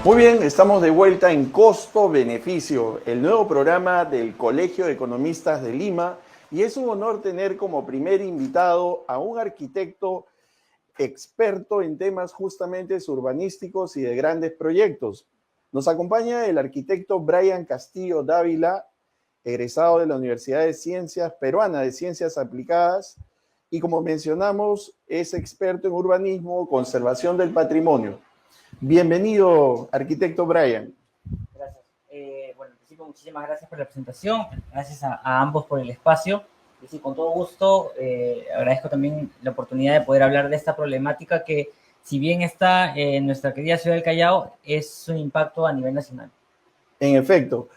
Muy bien, estamos de vuelta en Costo-Beneficio, el nuevo programa del Colegio de Economistas de Lima, y es un honor tener como primer invitado a un arquitecto experto en temas justamente urbanísticos y de grandes proyectos. Nos acompaña el arquitecto Brian Castillo Dávila, egresado de la Universidad de Ciencias Peruana de Ciencias Aplicadas, y como mencionamos, es experto en urbanismo, conservación del patrimonio. Bienvenido, arquitecto Brian. Gracias. Bueno, en principio, muchísimas gracias por la presentación, gracias a ambos por el espacio. Y sí, con todo gusto, agradezco también la oportunidad de poder hablar de esta problemática que, si bien está en nuestra querida ciudad del Callao, es un impacto a nivel nacional. En efecto.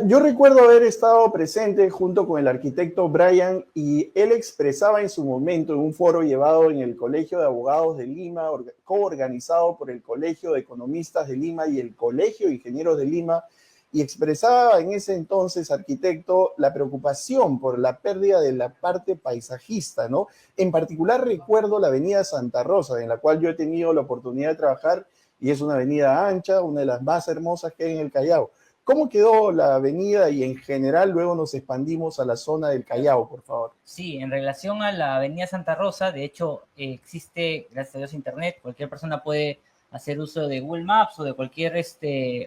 Yo recuerdo haber estado presente junto con el arquitecto Brian y él expresaba en su momento en un foro llevado en el Colegio de Abogados de Lima, coorganizado por el Colegio de Economistas de Lima y el Colegio de Ingenieros de Lima, y expresaba en ese entonces, arquitecto, la preocupación por la pérdida de la parte paisajista, ¿no? En particular recuerdo la avenida Santa Rosa, en la cual yo he tenido la oportunidad de trabajar, y es una avenida ancha, una de las más hermosas que hay en el Callao. ¿Cómo quedó la avenida y en general luego nos expandimos a la zona del Callao, por favor? Sí, en relación a la avenida Santa Rosa, de hecho, existe, gracias a Dios, internet. Cualquier persona puede hacer uso de Google Maps o de cualquier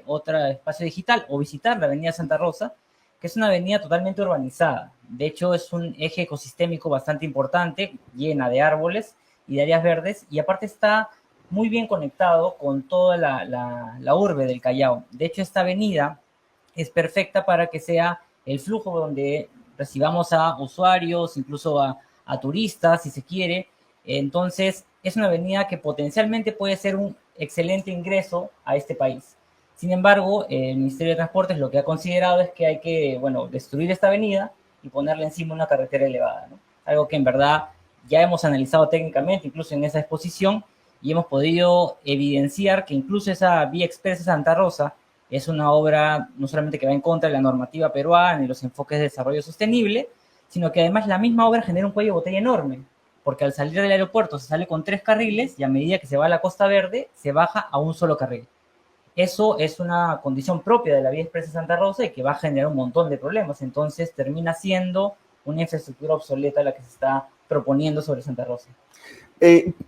otro espacio digital o visitar la avenida Santa Rosa, que es una avenida totalmente urbanizada. De hecho, es un eje ecosistémico bastante importante, llena de árboles y de áreas verdes, y aparte está muy bien conectado con toda la urbe del Callao. De hecho, esta avenida es perfecta para que sea el flujo donde recibamos a usuarios, incluso a turistas, si se quiere. Entonces, es una avenida que potencialmente puede ser un excelente ingreso a este país. Sin embargo, el Ministerio de Transportes lo que ha considerado es que hay que, bueno, destruir esta avenida y ponerle encima una carretera elevada, ¿no? Algo que en verdad ya hemos analizado técnicamente, incluso en esa exposición, y hemos podido evidenciar que incluso esa vía expresa Santa Rosa es una obra no solamente que va en contra de la normativa peruana y los enfoques de desarrollo sostenible, sino que además la misma obra genera un cuello de botella enorme, porque al salir del aeropuerto se sale con 3 carriles y a medida que se va a la Costa Verde se baja a un solo carril. Eso es una condición propia de la vía expresa Santa Rosa y que va a generar un montón de problemas. Entonces termina siendo una infraestructura obsoleta la que se está proponiendo sobre Santa Rosa.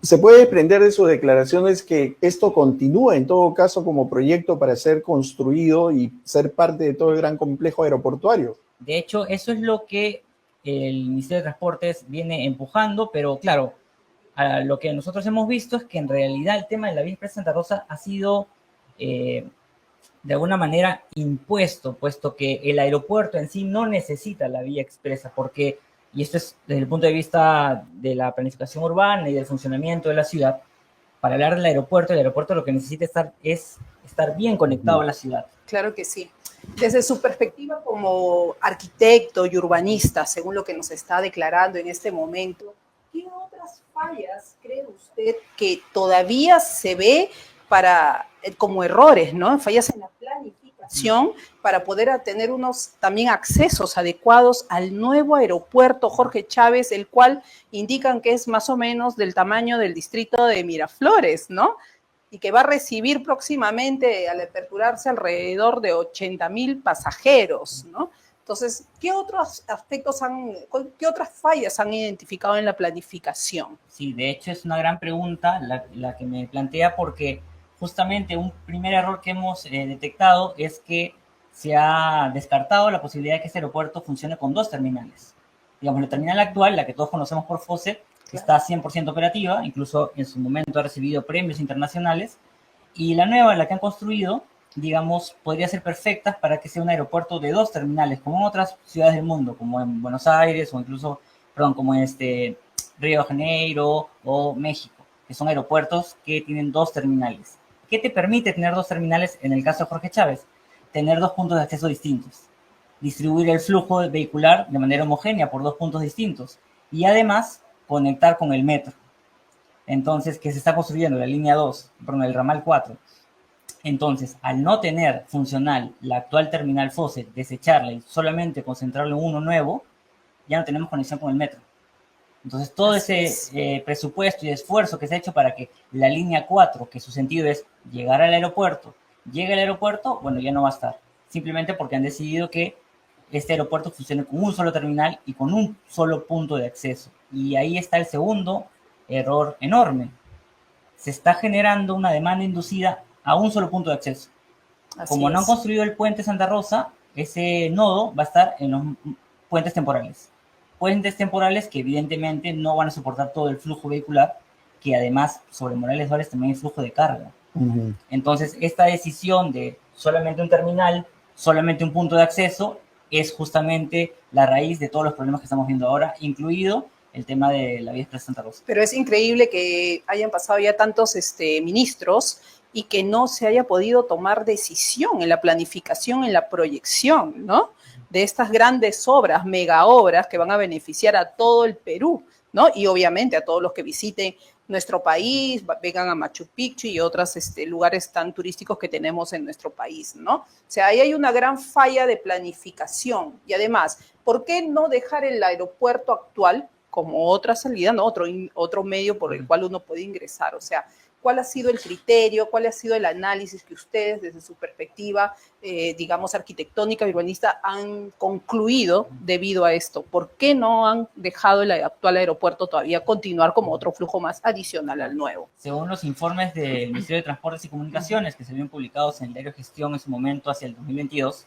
Se puede desprender de sus declaraciones que esto continúa en todo caso como proyecto para ser construido y ser parte de todo el gran complejo aeroportuario. De hecho, eso es lo que el Ministerio de Transportes viene empujando, pero claro, lo que nosotros hemos visto es que en realidad el tema de la vía expresa Santa Rosa ha sido de alguna manera impuesto, puesto que el aeropuerto en sí no necesita la vía expresa, porque, y esto es desde el punto de vista de la planificación urbana y del funcionamiento de la ciudad, para hablar del aeropuerto, el aeropuerto lo que necesita es estar bien conectado a la ciudad. Claro que sí. Desde su perspectiva como arquitecto y urbanista, según lo que nos está declarando en este momento, ¿qué otras fallas cree usted que todavía se ve como errores, ¿no? Fallas en la planificación para poder tener unos también accesos adecuados al nuevo aeropuerto Jorge Chávez, el cual indican que es más o menos del tamaño del distrito de Miraflores, ¿no? Y que va a recibir próximamente, al aperturarse, alrededor de 80,000 pasajeros, ¿no? Entonces, ¿qué otros aspectos qué otras fallas han identificado en la planificación? Sí, de hecho es una gran pregunta la que me plantea, porque justamente un primer error que hemos detectado es que se ha descartado la posibilidad de que este aeropuerto funcione con 2 terminales. Digamos, la terminal actual, la que todos conocemos por FOSET, está 100% operativa, incluso en su momento ha recibido premios internacionales, y la nueva, la que han construido, digamos, podría ser perfecta para que sea un aeropuerto de 2 terminales, como en otras ciudades del mundo, como en Buenos Aires o incluso, perdón, como en Río de Janeiro o México, que son aeropuertos que tienen 2 terminales. ¿Qué te permite tener 2 terminales en el caso de Jorge Chávez? Tener 2 puntos de acceso distintos, distribuir el flujo vehicular de manera homogénea por 2 puntos distintos y además conectar con el metro. Entonces, que se está construyendo la línea 2, perdón, el ramal 4. Entonces, al no tener funcional la actual terminal FOSET, desecharla y solamente concentrarlo en uno nuevo, ya no tenemos conexión con el metro. Entonces, todo ese presupuesto y esfuerzo que se ha hecho para que la línea 4, que su sentido es llegar al aeropuerto, llegue al aeropuerto, bueno, ya no va a estar. Simplemente porque han decidido que este aeropuerto funcione con un solo terminal y con un solo punto de acceso. Y ahí está el segundo error enorme. Se está generando una demanda inducida a un solo punto de acceso. Como no han construido el puente Santa Rosa, ese nodo va a estar en los puentes temporales. Puentes temporales que evidentemente no van a soportar todo el flujo vehicular, que además sobre Morales Suárez también hay flujo de carga. Entonces, esta decisión de solamente un terminal, solamente un punto de acceso, es justamente la raíz de todos los problemas que estamos viendo ahora, incluido el tema de la vía expresa Santa Rosa. Pero es increíble que hayan pasado ya tantos ministros y que no se haya podido tomar decisión en la planificación, en la proyección, ¿no? De estas grandes obras, mega obras que van a beneficiar a todo el Perú, ¿no? Y obviamente a todos los que visiten nuestro país, vengan a Machu Picchu y otros lugares tan turísticos que tenemos en nuestro país, ¿no? O sea, ahí hay una gran falla de planificación. Y además, ¿por qué no dejar el aeropuerto actual como otra salida, ¿no? Otro medio por el cual uno puede ingresar? O sea, ¿cuál ha sido el criterio, cuál ha sido el análisis que ustedes, desde su perspectiva, digamos, arquitectónica y urbanista, han concluido debido a esto? ¿Por qué no han dejado el actual aeropuerto todavía continuar como otro flujo más adicional al nuevo? Según los informes del Ministerio de Transportes y Comunicaciones, que se habían publicados en el diario Gestión en su momento, hacia el 2022,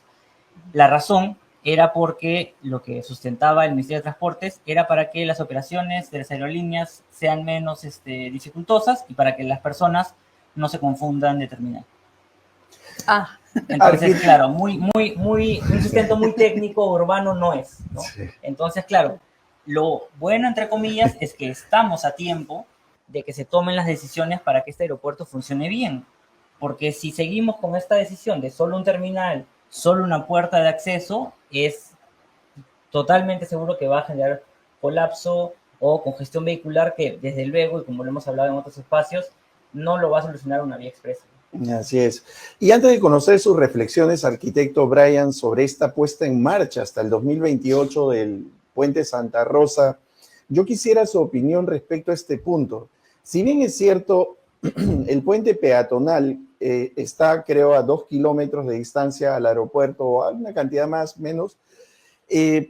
la razón era porque lo que sustentaba el Ministerio de Transportes era para que las operaciones de las aerolíneas sean menos dificultosas y para que las personas no se confundan de terminal. Entonces, claro, un sustento muy técnico, urbano no es, ¿no? Sí. Entonces, claro, lo bueno, entre comillas, es que estamos a tiempo de que se tomen las decisiones para que este aeropuerto funcione bien. Porque si seguimos con esta decisión de solo un terminal, solo una puerta de acceso, es totalmente seguro que va a generar colapso o congestión vehicular que, desde luego, y como lo hemos hablado en otros espacios, no lo va a solucionar una vía expresa. Así es. Y antes de conocer sus reflexiones, arquitecto Brian, sobre esta puesta en marcha hasta el 2028 del puente Santa Rosa, yo quisiera su opinión respecto a este punto. Si bien es cierto, el puente peatonal está, creo, a 2 kilómetros de distancia al aeropuerto, o a una cantidad más o menos,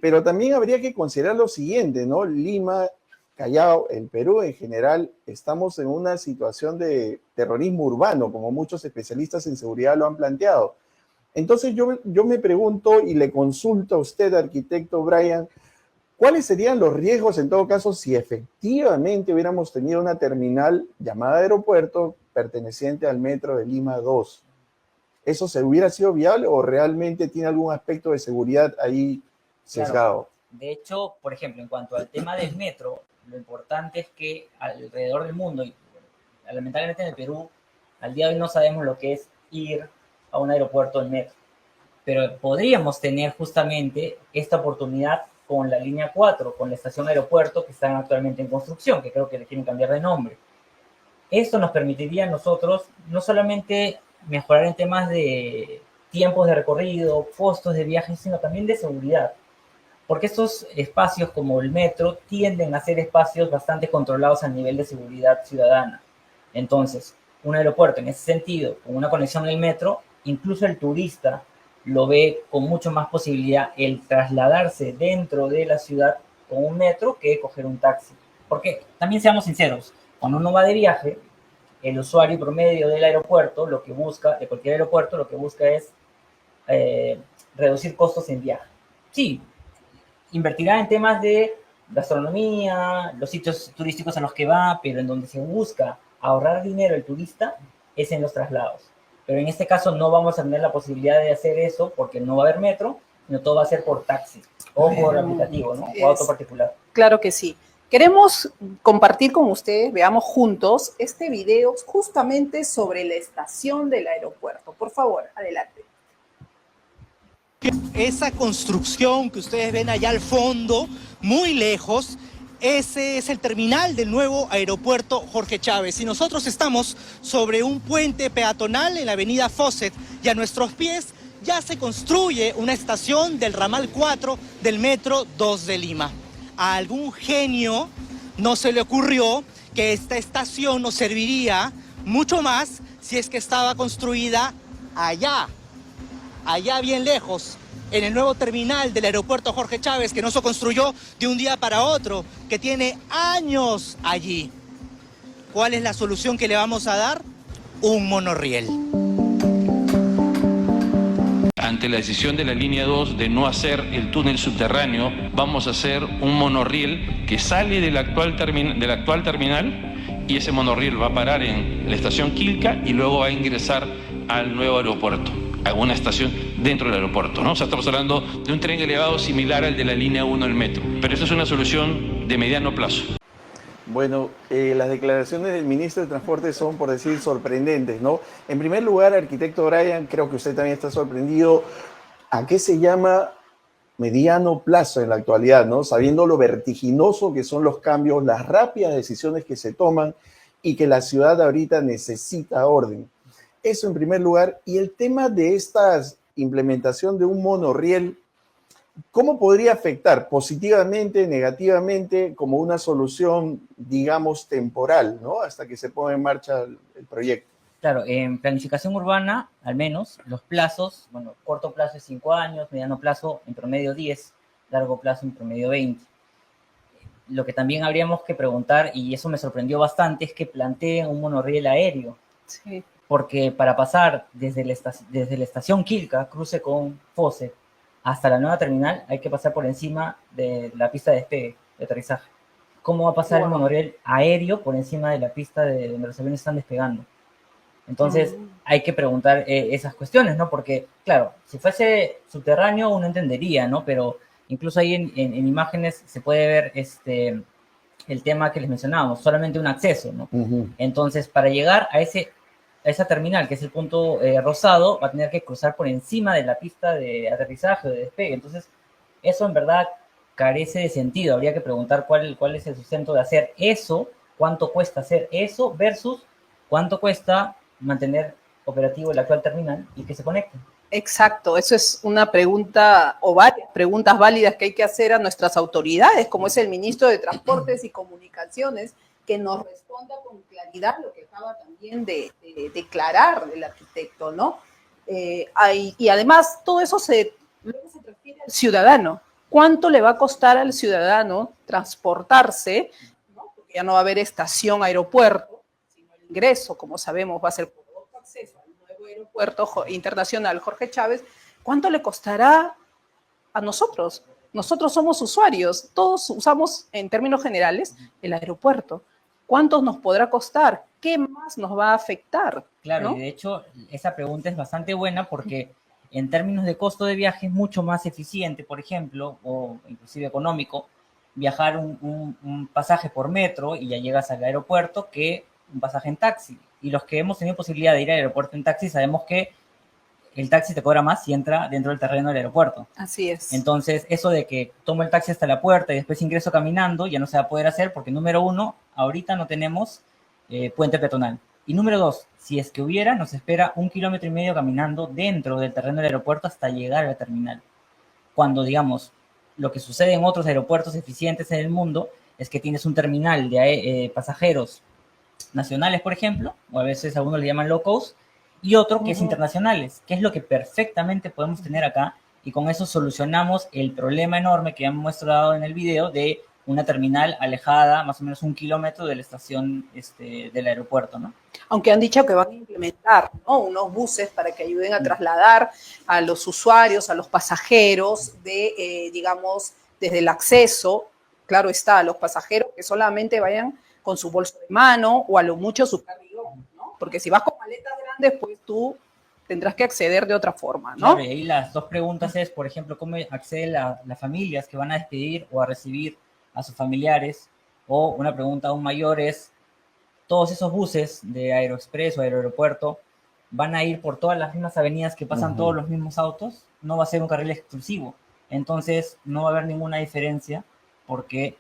pero también habría que considerar lo siguiente, ¿no? Lima, Callao, el Perú en general, estamos en una situación de terrorismo urbano, como muchos especialistas en seguridad lo han planteado. Entonces yo me pregunto y le consulto a usted, arquitecto Brian, ¿cuáles serían los riesgos en todo caso si efectivamente hubiéramos tenido una terminal llamada aeropuerto perteneciente al metro de Lima 2? ¿Eso se hubiera sido viable o realmente tiene algún aspecto de seguridad ahí sesgado? Claro. De hecho, por ejemplo, en cuanto al tema del metro, lo importante es que alrededor del mundo, y lamentablemente en el Perú, al día de hoy no sabemos lo que es ir a un aeropuerto en metro. Pero podríamos tener justamente esta oportunidad con la línea 4, con la estación aeropuerto que están actualmente en construcción, que creo que le quieren cambiar de nombre. Esto nos permitiría a nosotros no solamente mejorar en temas de tiempos de recorrido, costos de viaje, sino también de seguridad. Porque estos espacios como el metro tienden a ser espacios bastante controlados a nivel de seguridad ciudadana. Entonces, un aeropuerto en ese sentido, con una conexión al metro, incluso el turista lo ve con mucho más posibilidad el trasladarse dentro de la ciudad con un metro que coger un taxi. Porque también seamos sinceros, cuando uno va de viaje, el usuario promedio del aeropuerto, lo que busca, de cualquier aeropuerto, lo que busca es reducir costos en viaje. Sí, invertirá en temas de gastronomía, los sitios turísticos a los que va, pero en donde se busca ahorrar dinero el turista es en los traslados. Pero en este caso no vamos a tener la posibilidad de hacer eso porque no va a haber metro, sino todo va a ser por taxi o por aplicativo, ¿no? O auto particular. Claro que sí. Queremos compartir con ustedes, veamos juntos, este video justamente sobre la estación del aeropuerto. Por favor, adelante. Esa construcción que ustedes ven allá al fondo, muy lejos, ese es el terminal del nuevo aeropuerto Jorge Chávez. Y nosotros estamos sobre un puente peatonal en la avenida Fawcett y a nuestros pies ya se construye una estación del ramal 4 del metro 2 de Lima. A algún genio no se le ocurrió que esta estación nos serviría mucho más si es que estaba construida allá bien lejos, en el nuevo terminal del aeropuerto Jorge Chávez, que no se construyó de un día para otro, que tiene años allí. ¿Cuál es la solución que le vamos a dar? Un monorriel. Ante la decisión de la línea 2 de no hacer el túnel subterráneo, vamos a hacer un monorriel que sale del actual terminal y ese monorriel va a parar en la estación Quilca y luego va a ingresar al nuevo aeropuerto, a una estación dentro del aeropuerto, ¿no? O sea, estamos hablando de un tren elevado similar al de la línea 1 del metro, pero eso es una solución de mediano plazo. Bueno, las declaraciones del ministro de Transporte son, por decir, sorprendentes, ¿no? En primer lugar, arquitecto Brian, creo que usted también está sorprendido. ¿A qué se llama mediano plazo en la actualidad, ¿no? Sabiendo lo vertiginoso que son los cambios, las rápidas decisiones que se toman y que la ciudad ahorita necesita orden. Eso en primer lugar. Y el tema de esta implementación de un monorriel, ¿cómo podría afectar positivamente, negativamente, como una solución, digamos, temporal, ¿no? Hasta que se ponga en marcha el proyecto? Claro, en planificación urbana, al menos, los plazos, bueno, corto plazo es 5 años, mediano plazo en promedio 10, largo plazo en promedio 20. Lo que también habríamos que preguntar, y eso me sorprendió bastante, es que planteen un monorriel aéreo. Sí. Porque para pasar desde la estación Quilca, cruce con Fose, hasta la nueva terminal, hay que pasar por encima de la pista de despegue, de aterrizaje. ¿Cómo va a pasar el monorriel aéreo por encima de la pista donde los aviones están despegando? Entonces, hay que preguntar esas cuestiones, ¿no? Porque, claro, si fuese subterráneo uno entendería, ¿no? Pero incluso ahí en imágenes se puede ver el tema que les mencionábamos, solamente un acceso, ¿no? Entonces, para llegar a esa terminal, que es el punto rosado, va a tener que cruzar por encima de la pista de aterrizaje o de despegue. Entonces, eso en verdad carece de sentido. Habría que preguntar cuál es el sustento de hacer eso, cuánto cuesta hacer eso versus cuánto cuesta mantener operativo el actual terminal y que se conecte. Exacto, eso es una pregunta o varias preguntas válidas que hay que hacer a nuestras autoridades, como es el ministro de Transportes y Comunicaciones, que nos responda con claridad lo que acaba también de declarar el arquitecto, ¿no? Y además todo eso luego se transfiere al ciudadano. ¿Cuánto le va a costar al ciudadano transportarse? ¿No? Porque ya no va a haber estación aeropuerto, sino el ingreso, como sabemos, va a ser por otro acceso al nuevo aeropuerto internacional Jorge Chávez. ¿Cuánto le costará a nosotros? Nosotros somos usuarios, todos usamos en términos generales el aeropuerto. ¿Cuánto nos podrá costar? ¿Qué más nos va a afectar? Claro, ¿no? y de hecho esa pregunta es bastante buena porque en términos de costo de viaje es mucho más eficiente, por ejemplo, o inclusive económico, viajar un pasaje por metro y ya llegas al aeropuerto que un pasaje en taxi. Y los que hemos tenido posibilidad de ir al aeropuerto en taxi sabemos que el taxi te cobra más si entra dentro del terreno del aeropuerto. Así es. Entonces, eso de que tomo el taxi hasta la puerta y después ingreso caminando, ya no se va a poder hacer porque, número uno, ahorita no tenemos puente peatonal. Y número dos, si es que hubiera, nos espera 1,5 kilómetros caminando dentro del terreno del aeropuerto hasta llegar a la terminal. Cuando, digamos, lo que sucede en otros aeropuertos eficientes en el mundo es que tienes un terminal de pasajeros nacionales, por ejemplo, o a veces algunos le llaman low cost, y otro que es internacionales, que es lo que perfectamente podemos tener acá, y con eso solucionamos el problema enorme que hemos mostrado en el video de una terminal alejada más o menos 1 kilómetro de la estación del aeropuerto, ¿no? Aunque han dicho que van a implementar, ¿no?, unos buses para que ayuden a trasladar a los usuarios, a los pasajeros, digamos, desde el acceso, claro está, a los pasajeros que solamente vayan con su bolso de mano o a lo mucho su carry-on, ¿no? Porque si vas con maletas grandes, pues tú tendrás que acceder de otra forma, ¿no? Claro, y ahí las dos preguntas es, por ejemplo, ¿cómo acceden las familias que van a despedir o a recibir a sus familiares? O una pregunta aún mayor es, ¿todos esos buses de Aeroexpress o Aeroaeropuerto van a ir por todas las mismas avenidas que pasan todos los mismos autos? No va a ser un carril exclusivo. Entonces, no va a haber ninguna diferencia porque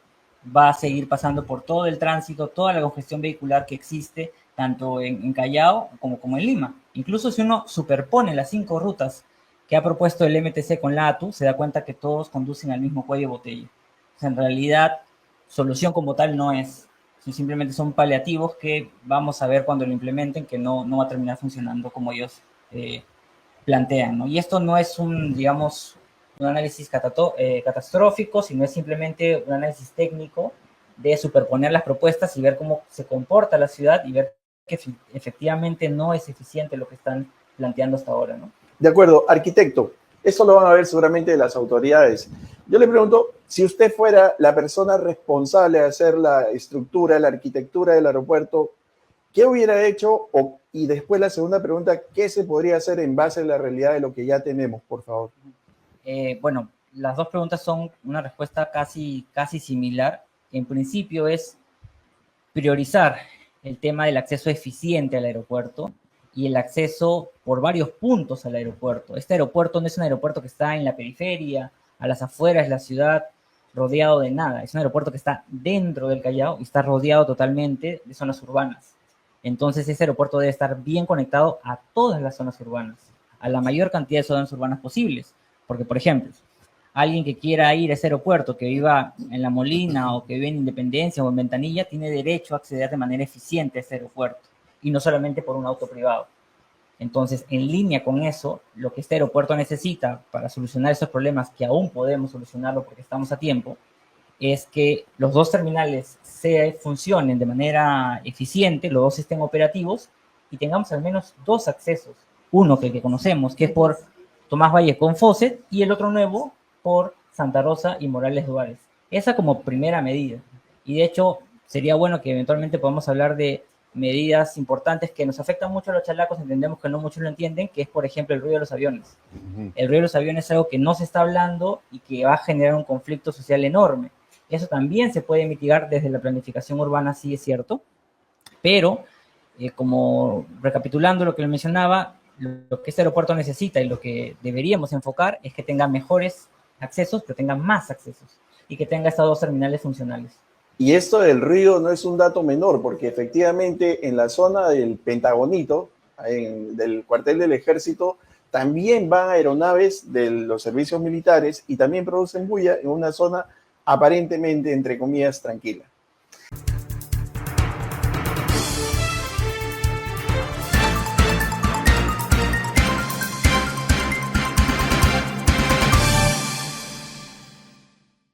va a seguir pasando por todo el tránsito, toda la congestión vehicular que existe, tanto en Callao como en Lima. Incluso si uno superpone las 5 rutas que ha propuesto el MTC con la ATU, se da cuenta que todos conducen al mismo cuello de botella. O sea, en realidad, solución como tal no es. Simplemente son paliativos que vamos a ver cuando lo implementen, que no va a terminar funcionando como ellos plantean, ¿no? Y esto no es digamos, un análisis catastrófico, sino es simplemente un análisis técnico de superponer las propuestas y ver cómo se comporta la ciudad y ver que efectivamente no es eficiente lo que están planteando hasta ahora, ¿no? De acuerdo, arquitecto, eso lo van a ver seguramente las autoridades. Yo le pregunto, si usted fuera la persona responsable de hacer la estructura, la arquitectura del aeropuerto, ¿qué hubiera hecho? Y después la segunda pregunta, ¿qué se podría hacer en base a la realidad de lo que ya tenemos, por favor? Bueno, las dos preguntas son una respuesta casi similar. En principio es priorizar el tema del acceso eficiente al aeropuerto y el acceso por varios puntos al aeropuerto. Este aeropuerto no es un aeropuerto que está en la periferia, a las afueras de la ciudad, rodeado de nada. Es un aeropuerto que está dentro del Callao y está rodeado totalmente de zonas urbanas. Entonces, ese aeropuerto debe estar bien conectado a todas las zonas urbanas, a la mayor cantidad de zonas urbanas posibles. Porque, por ejemplo, alguien que quiera ir a ese aeropuerto, que viva en La Molina o que vive en Independencia o en Ventanilla, tiene derecho a acceder de manera eficiente a ese aeropuerto y no solamente por un auto privado. Entonces, en línea con eso, lo que este aeropuerto necesita para solucionar esos problemas, que aún podemos solucionarlo porque estamos a tiempo, es que los dos terminales funcionen de manera eficiente, los dos estén operativos y tengamos al menos dos accesos. Uno que conocemos, que es por Tomás Valle con Fawcett, y el otro nuevo por Santa Rosa y Morales Duárez. Esa como primera medida. Y de hecho, sería bueno que eventualmente podamos hablar de medidas importantes que nos afectan mucho a los chalacos, entendemos que no muchos lo entienden, que es, por ejemplo, el ruido de los aviones. El ruido de los aviones es algo que no se está hablando y que va a generar un conflicto social enorme. Eso también se puede mitigar desde la planificación urbana, sí es cierto, pero como recapitulando lo que le mencionaba, lo que este aeropuerto necesita y lo que deberíamos enfocar es que tenga mejores accesos, pero tenga más accesos y que tenga estas dos terminales funcionales. Y esto del ruido no es un dato menor, porque efectivamente en la zona del Pentagonito, del cuartel del ejército, también van aeronaves de los servicios militares y también producen bulla en una zona aparentemente, entre comillas, tranquila.